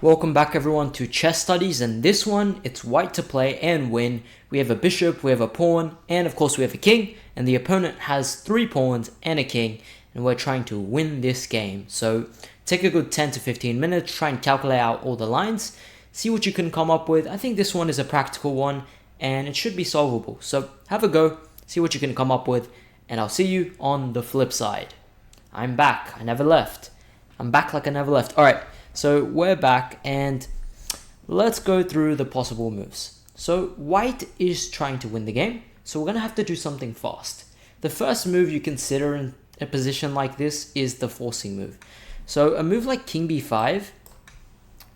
Welcome back everyone to Chess Studies, and this one, it's white to play and win. We have a bishop, we have a pawn, and of course we have a king, and the opponent has 3 pawns and a king, and we're trying to win this game. So take a good 10 to 15 minutes, try and calculate out all the lines, see what you can come up with. I think this one is a practical one, and it should be solvable. So have a go, see what you can come up with, and I'll see you on the flip side. I'm back, I never left. I'm back like I never left. Alright. So we're back and let's go through the possible moves. So white is trying to win the game, so we're going to have to do something fast. The first move you consider in a position like this is the forcing move. So a move like king b5,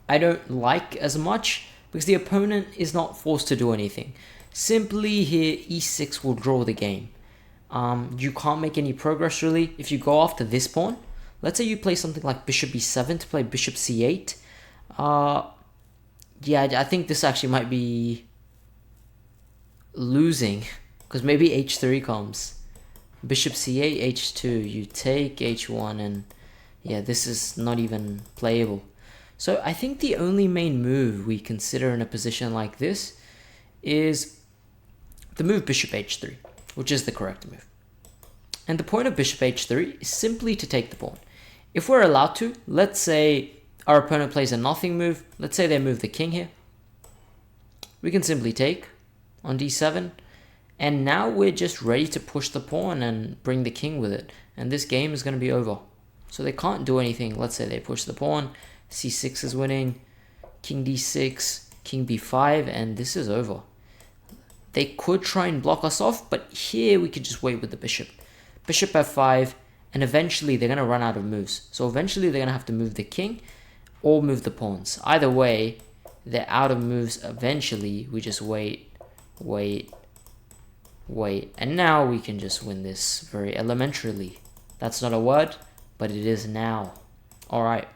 I don't like as much because the opponent is not forced to do anything. Simply here e6 will draw the game. You can't make any progress really if you go after this pawn. Let's say you play something like bishop b7 to play bishop c8. Yeah, I think this actually might be losing because maybe h3 comes. Bishop c8, h2, you take h1, and yeah, this is not even playable. So I think the only main move we consider in a position like this is the move bishop h3, which is the correct move. And the point of bishop h3 is simply to take the pawn. If we're allowed to, let's say our opponent plays a nothing move, let's say they move the king here, we can simply take on d7, and now we're just ready to push the pawn and bring the king with it, and this game is going to be over. So they can't do anything. Let's say they push the pawn, c6 is winning, king d6, king b5, and this is over. They could try and block us off, but here we could just wait with the bishop. Bishop f5, and eventually they're going to run out of moves. So eventually they're going to have to move the king or move the pawns. Either way, they're out of moves eventually. We just wait. And now we can just win this very elementarily. That's not a word, but it is now. Alright.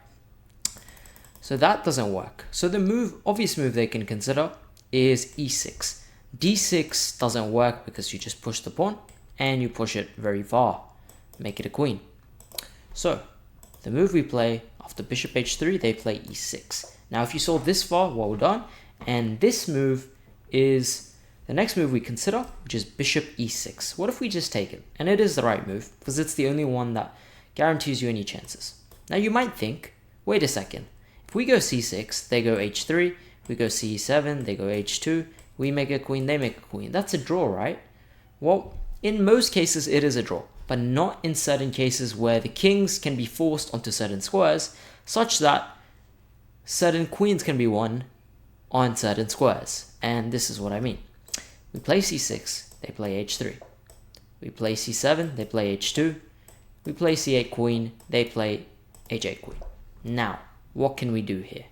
So that doesn't work. So the obvious move they can consider is e6. d6 doesn't work because you just push the pawn and you push it very far. Make it a queen. So the move we play after bishop h3, they play e6. Now if you saw this far, well done. And this move is the next move we consider, which is bishop e6. What if we just take it? And it is the right move because it's the only one that guarantees you any chances. Now you might think, wait a second, if we go c6, they go h3, we go c7, they go h2, we make a queen, they make a queen. That's a draw, right? Well, in most cases it is a draw, but not in certain cases where the kings can be forced onto certain squares, such that certain queens can be won on certain squares. And this is what I mean. We play c6, they play h3. We play c7, they play h2. We play c8 queen, they play h8 queen. Now, what can we do here?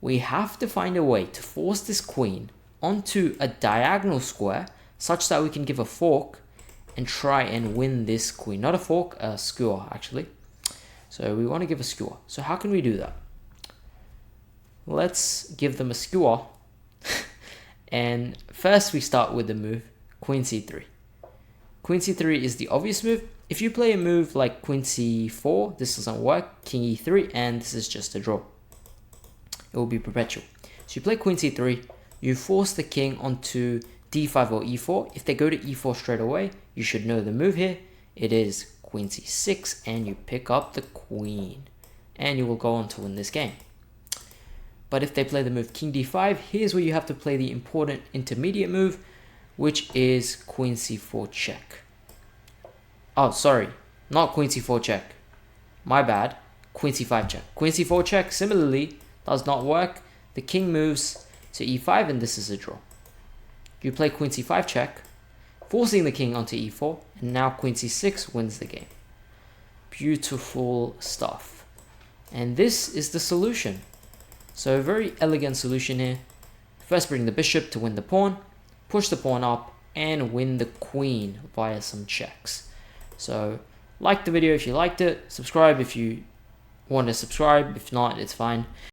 We have to find a way to force this queen onto a diagonal square such that we can give a fork and try and win this queen. Not a fork, a skewer actually. So we want to give a skewer. So how can we do that? Let's give them a skewer. And first we start with the move queen c3. Queen c3 is the obvious move. If you play a move like queen c4, this doesn't work. King e3, and this is just a draw. It will be perpetual. So you play queen c3, you force the king onto d5 or e4. If they go to e4 straight away, you should know the move here. It is queen c6, and you pick up the queen, and you will go on to win this game. But if they play the move king d5, here's where you have to play the important intermediate move, which is queen c4 check. Oh, sorry, not queen c4 check. My bad. Queen c5 check. Queen c4 check similarly does not work. The king moves to e5, and this is a draw. You play queen c5 check, forcing the king onto e4, and now queen c6 wins the game. Beautiful stuff. And this is the solution. So a very elegant solution here. First bring the bishop to win the pawn, push the pawn up, and win the queen via some checks. So like the video if you liked it, subscribe if you want to subscribe, if not, it's fine.